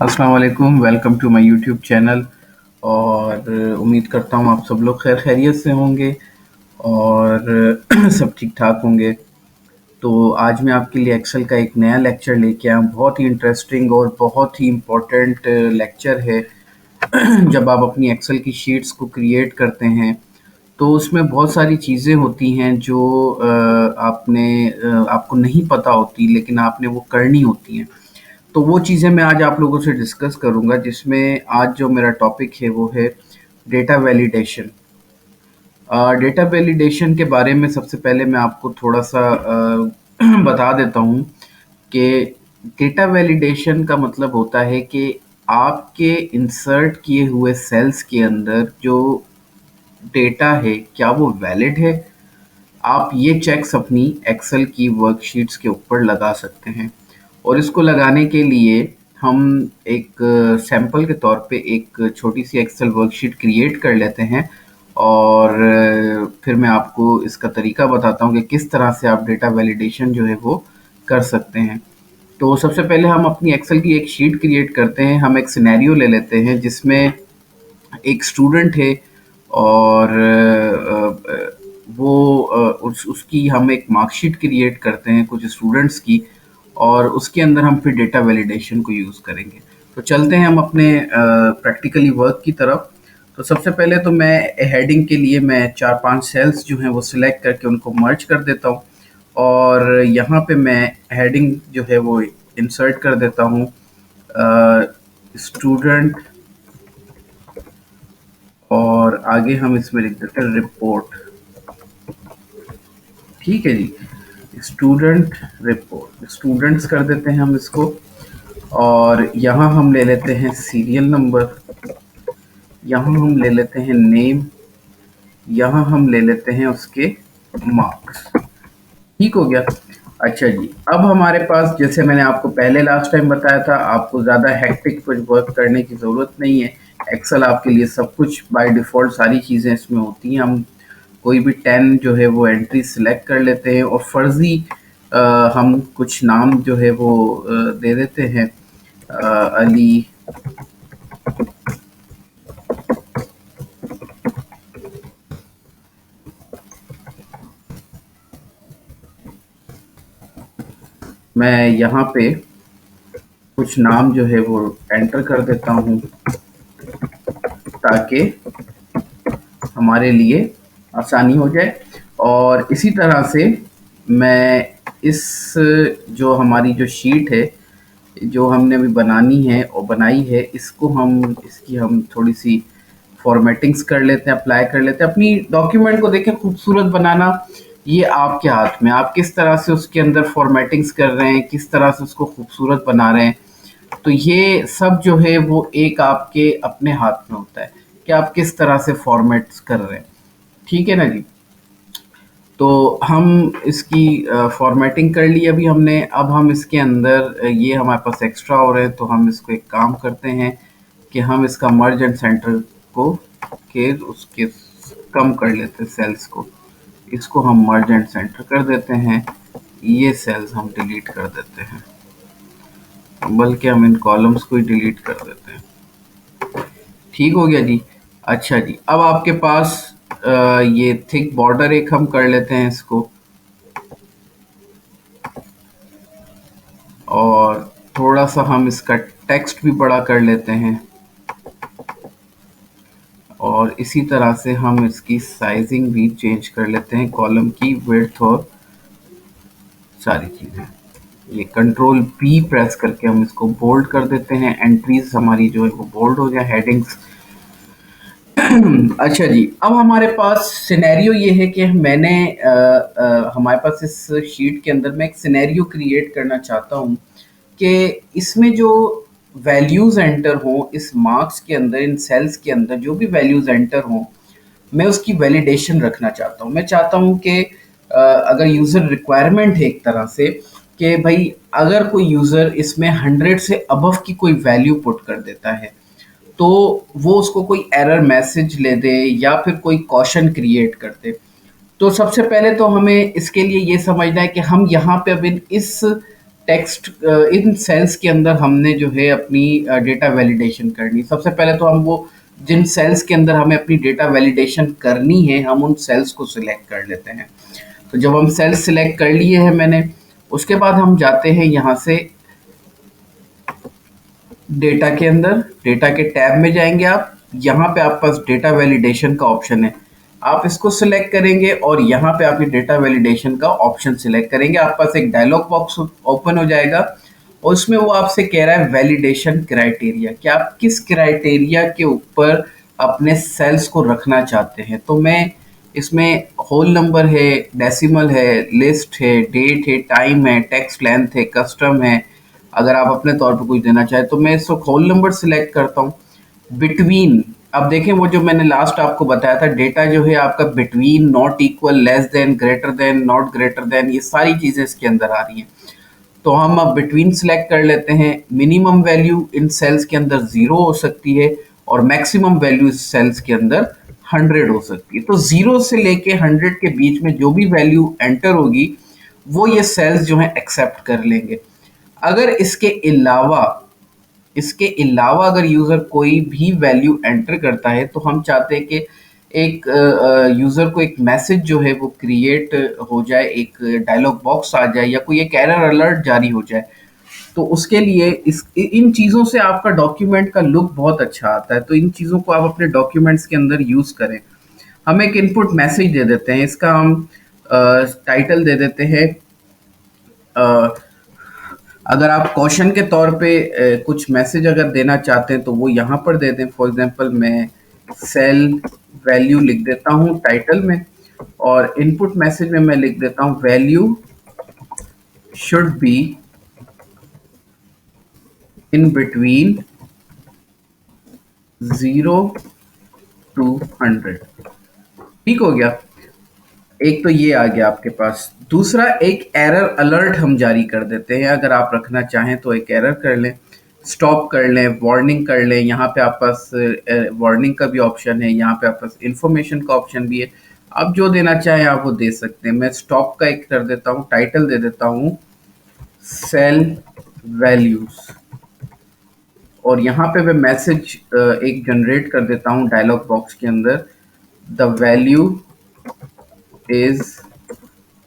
अस्सलाम वालेकुम, welcome to my YouTube channel. और उम्मीद करता हूँ आप सब लोग खैर खैरियत से होंगे और सब ठीक ठाक होंगे। तो आज मैं आपके लिए एक्सेल का एक नया लेक्चर लेके आया हूँ। बहुत ही इंटरेस्टिंग और बहुत ही इम्पोर्टेंट लेक्चर है। जब आप अपनी एक्सेल की शीट्स को क्रिएट करते हैं तो उसमें बहुत सारी चीज़ें होती हैं जो आपको नहीं पता होती, लेकिन आपने वो करनी होती हैं। तो वो चीज़ें मैं आज आप लोगों से डिस्कस करूँगा, जिसमें आज जो मेरा टॉपिक है वो है डेटा वैलिडेशन। डेटा वैलिडेशन के बारे में सबसे पहले मैं आपको थोड़ा-सा बता देता हूँ कि डेटा वैलिडेशन का मतलब होता है कि आपके इंसर्ट किए हुए सेल्स के अंदर जो डेटा है, क्या वो वैलिड है? आप ये चेक्स अपनी एक्सेल की वर्कशीट्स के ऊपर लगा सकते हैं। और इसको लगाने के लिए हम एक सैंपल के तौर पे एक छोटी सी एक्सेल वर्कशीट क्रिएट कर लेते हैं। और फिर मैं आपको इसका तरीका बताता हूँ कि किस तरह से आप डेटा वैलिडेशन जो है वो कर सकते हैं। तो सबसे पहले हम अपनी एक्सेल की एक शीट क्रिएट करते हैं। हम एक सिनेरियो ले लेते हैं जिसमें एक स्टूडेंट है और उसकी हम एक मार्कशीट क्रिएट करते हैं कुछ स्टूडेंट्स की, और उसके अंदर हम फिर डेटा वैलिडेशन को यूज़ करेंगे। तो चलते हैं हम अपने प्रैक्टिकली वर्क की तरफ। तो सबसे पहले तो मैं हेडिंग के लिए मैं 4-5 सेल्स जो हैं वो सिलेक्ट करके उनको मर्ज कर देता हूँ, और यहाँ पे मैं हेडिंग जो है वो इंसर्ट कर देता हूँ, स्टूडेंट। और आगे हम इसमें लिख देते हैं रिपोर्ट। ठीक है जी, स्टूडेंट रिपोर्ट, स्टूडेंट्स कर देते हैं हम इसको। और यहाँ हम ले लेते हैं सीरियल नंबर, यहाँ हम ले लेते हैं नेम, यहाँ हम ले लेते हैं उसके मार्क्स। ठीक हो गया। अच्छा जी, अब हमारे पास, जैसे मैंने आपको पहले लास्ट टाइम बताया था, आपको ज़्यादा हेक्टिक कुछ वर्क करने की ज़रूरत नहीं है। एक्सेल आपके लिए सब कुछ बाय डिफ़ॉल्ट सारी चीज़ें इसमें होती हैं। हम कोई भी 10 जो है वो एंट्री सिलेक्ट कर लेते हैं और फ़र्ज़ी हम कुछ नाम जो है वो दे देते हैं, अली। मैं यहाँ पे कुछ नाम जो है वो एंटर कर देता हूँ ताकि हमारे लिए आसानी हो जाए। और इसी तरह से मैं इस जो हमारी जो शीट है जो हमने अभी बनानी है और बनाई है, इसकी हम थोड़ी सी फॉर्मेटिंग्स कर लेते हैं, अप्लाई कर लेते हैं। अपनी डॉक्यूमेंट को देखें, खूबसूरत बनाना ये आपके हाथ में, आप किस तरह से उसके अंदर फॉर्मेटिंग्स कर रहे हैं, किस तरह से उसको खूबसूरत बना रहे हैं। तो ये सब जो है वो एक आपके अपने हाथ में होता है कि आप किस तरह से फॉर्मेट्स कर रहे हैं। ठीक है ना जी। तो हम इसकी फॉर्मेटिंग कर ली अभी हमने। अब हम इसके अंदर ये हमारे पास एक्स्ट्रा हो रहे हैं, तो हम इसको एक काम करते हैं कि हम इसका मर्ज एंड सेंटर को के उसके कम कर लेते हैं सेल्स को। इसको हम मर्ज एंड सेंटर कर देते हैं, ये सेल्स हम डिलीट कर देते हैं, बल्कि हम इन कॉलम्स को ही डिलीट कर देते हैं। ठीक हो गया जी। अच्छा जी, अब आपके पास ये थिक बॉर्डर एक हम कर लेते हैं इसको, और थोड़ा सा हम इसका टेक्स्ट भी बड़ा कर लेते हैं, और इसी तरह से हम इसकी साइजिंग भी चेंज कर लेते हैं, कॉलम की विड्थ और सारी चीज़ें। ये कंट्रोल पी प्रेस करके हम इसको बोल्ड कर देते हैं, एंट्रीज हमारी जो है वो बोल्ड हो जाए, हेडिंग्स। अच्छा जी, अब हमारे पास सिनेरियो ये है कि हमारे पास इस शीट के अंदर मैं एक सिनेरियो क्रिएट करना चाहता हूँ कि इसमें जो वैल्यूज़ एंटर हों इस मार्क्स के अंदर, इन सेल्स के अंदर जो भी वैल्यूज़ एंटर हों, मैं उसकी वैलिडेशन रखना चाहता हूँ। मैं चाहता हूँ कि अगर यूज़र रिक्वायरमेंट है एक तरह से कि भाई अगर कोई यूज़र इसमें 100 से अबव की कोई वैल्यू पुट कर देता है, तो वो उसको कोई एरर मैसेज ले दे या फिर कोई कॉशन क्रिएट कर दे। तो सबसे पहले तो हमें इसके लिए ये समझना है कि हम यहाँ पे अब इस टेक्स्ट इन सेल्स के अंदर हमने जो है अपनी डेटा वैलिडेशन करनी। सबसे पहले तो हम वो जिन सेल्स के अंदर हमें अपनी डेटा वैलिडेशन करनी है हम उन सेल्स को सिलेक्ट कर लेते हैं। तो जब हम सेल्स सिलेक्ट कर लिए हैं मैंने, उसके बाद हम जाते हैं यहाँ से डेटा के अंदर, डेटा के टैब में जाएंगे आप। यहाँ पे आप पास डेटा वैलिडेशन का ऑप्शन है, आप इसको सिलेक्ट करेंगे और यहाँ पे आप ये डेटा वैलिडेशन का ऑप्शन सिलेक्ट करेंगे। आप पास एक डायलॉग बॉक्स ओपन हो जाएगा और उसमें वो आपसे कह रहा है वैलिडेशन क्राइटेरिया, कि आप किस क्राइटेरिया के ऊपर अपने सेल्स को रखना चाहते हैं। तो मैं इसमें होल नंबर है, डेसिमल है, लिस्ट है, डेट है, टाइम है, टेक्स्ट लेंथ है, कस्टम है, अगर आप अपने तौर पर कुछ देना चाहें तो मैं इसको होल नंबर सिलेक्ट करता हूँ। बिटवीन, अब देखें वो जो मैंने लास्ट आपको बताया था, डेटा जो है आपका between, not equal, less than, greater than, not greater than, ये सारी चीज़ें इसके अंदर आ रही हैं। तो हम अब बिटवीन सिलेक्ट कर लेते हैं। मिनिमम वैल्यू इन सेल्स के अंदर 0 हो सकती है और मैक्सिमम वैल्यू इस सेल्स के अंदर 100 हो सकती है। तो 0 से लेके 100 के बीच में जो भी वैल्यू एंटर होगी वो ये सेल्स जो है एक्सेप्ट कर लेंगे। अगर इसके अलावा अगर यूजर कोई भी वैल्यू एंटर करता है तो हम चाहते हैं कि एक यूजर को एक मैसेज जो है वो क्रिएट हो जाए, एक डायलॉग बॉक्स आ जाए या कोई एक एरर अलर्ट जारी हो जाए। तो उसके लिए इन चीज़ों से आपका डॉक्यूमेंट का लुक बहुत अच्छा आता है। तो इन चीज़ों को आप अपने डॉक्यूमेंट्स के अंदर यूज़ करें। हम एक इनपुट मैसेज दे देते हैं, इसका हम टाइटल दे देते हैं, अगर आप क्वेश्चन के तौर पे कुछ मैसेज अगर देना चाहते हैं तो वो यहाँ पर दे दें। फॉर एग्जांपल मैं सेल वैल्यू लिख देता हूँ टाइटल में और इनपुट मैसेज में मैं लिख देता हूँ value should be in between 0 to 100। ठीक हो गया, एक तो ये आ गया आपके पास। दूसरा, एक एरर अलर्ट हम जारी कर देते हैं। अगर आप रखना चाहें तो एक एरर कर लें, स्टॉप कर लें, वार्निंग कर लें। यहाँ पे आप पास वार्निंग का भी ऑप्शन है, यहाँ पे आप पास इंफॉर्मेशन का ऑप्शन भी है। आप जो देना चाहें आप वो दे सकते हैं। मैं स्टॉप का एक कर देता हूँ, टाइटल दे देता हूँ सेल वैल्यूज और यहाँ पे मैं मैसेज एक जनरेट कर देता हूँ डायलॉग बॉक्स के अंदर, the value is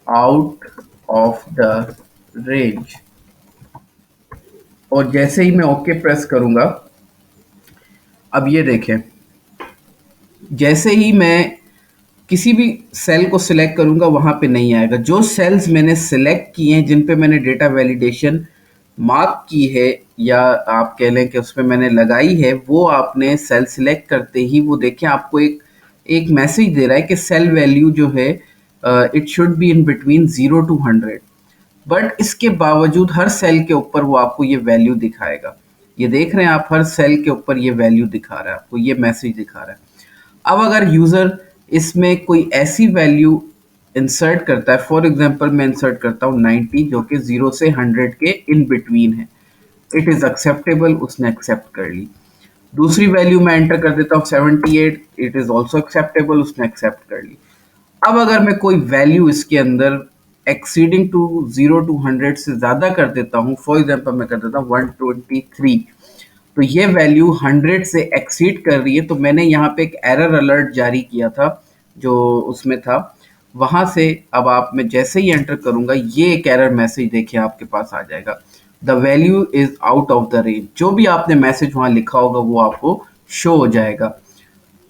out of the range. और जैसे ही मैं ओके प्रेस करूंगा, अब ये देखें, जैसे ही मैं किसी भी सेल को सिलेक्ट करूंगा वहां पे नहीं आएगा। जो सेल्स मैंने सिलेक्ट किए हैं, जिन पे मैंने डेटा वैलिडेशन मार्क की है या आप कह लें कि उसमें मैंने लगाई है, वो आपने सेल सिलेक्ट करते ही वो देखें आपको एक मैसेज दे रहा है कि सेल वैल्यू जो है it should be in between 0 to 100। But इसके बावजूद हर सेल के ऊपर वो आपको ये वैल्यू दिखाएगा। ये देख रहे हैं आप, हर सेल के ऊपर ये वैल्यू दिखा रहा है, आपको ये मैसेज दिखा रहा है। अब अगर यूजर इसमें कोई ऐसी वैल्यू इंसर्ट करता है, फॉर एग्जांपल मैं इंसर्ट करता हूँ 90 जो कि 0 से 100 के इन बिटवीन है, इट इज एक्सेप्टेबल, उसने एक्सेप्ट कर ली। दूसरी वैल्यू मैं एंटर कर देता हूँ 78, इट इज ऑल्सो एक्सेप्टेबल, उसने एक्सेप्ट कर ली। अब अगर मैं कोई वैल्यू इसके अंदर एक्सीडिंग टू 0 to 100 से ज़्यादा कर देता हूँ, फॉर एग्जांपल मैं कर देता हूँ 123, तो ये वैल्यू 100 से एक्सीड कर रही है। तो मैंने यहाँ पे एक एरर अलर्ट जारी किया था जो उसमें था, वहाँ से अब आप मैं जैसे ही एंटर करूँगा ये एक एरर मैसेज देखिए आपके पास आ जाएगा, the value is out of the range. जो भी आपने मैसेज वहाँ लिखा होगा वो आपको शो हो जाएगा।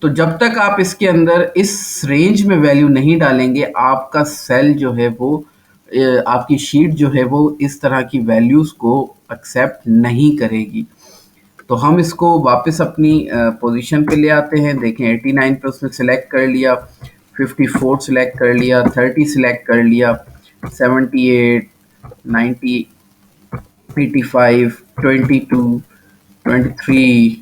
तो जब तक आप इसके अंदर इस रेंज में वैल्यू नहीं डालेंगे, आपका सेल जो है वो आपकी शीट जो है वो इस तरह की वैल्यूज़ को एक्सेप्ट नहीं करेगी। तो हम इसको वापस अपनी पोजीशन पे ले आते हैं। देखें 89 पे उसने सिलेक्ट कर लिया, 54 सिलेक्ट कर लिया, 30 सिलेक्ट कर लिया, 78, 90, 85, 22, 23,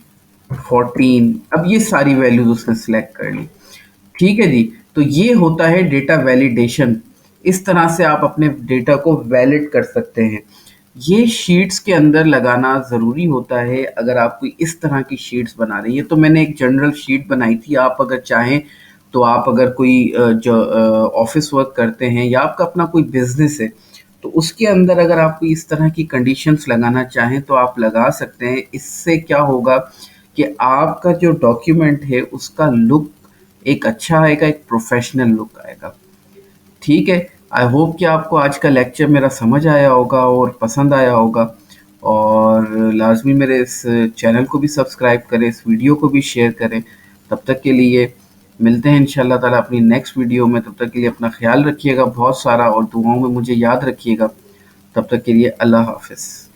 14, अब ये सारी वैल्यूज उसने सिलेक्ट कर ली। ठीक है जी, तो ये होता है डेटा वैलिडेशन। इस तरह से आप अपने डेटा को वैलिड कर सकते हैं। ये शीट्स के अंदर लगाना ज़रूरी होता है अगर आप कोई इस तरह की शीट्स बना रही है। तो मैंने एक जनरल शीट बनाई थी, आप अगर चाहें तो आप अगर कोई जो ऑफिस वर्क करते हैं या आपका अपना कोई बिजनेस है तो उसके अंदर अगर आप इस तरह की कंडीशंस लगाना चाहें तो आप लगा सकते हैं। इससे क्या होगा कि आपका जो डॉक्यूमेंट है उसका लुक एक अच्छा आएगा, एक प्रोफेशनल लुक आएगा। ठीक है, आई होप कि आपको आज का लेक्चर मेरा समझ आया होगा और पसंद आया होगा। और लाजमी मेरे इस चैनल को भी सब्सक्राइब करें, इस वीडियो को भी शेयर करें। तब तक के लिए मिलते हैं इंशाल्लाह ताला अपनी नेक्स्ट वीडियो में। तब तक के लिए अपना ख्याल रखिएगा बहुत सारा, और दुआओं में मुझे याद रखिएगा। तब तक के लिए अल्लाह हाफ़िज़।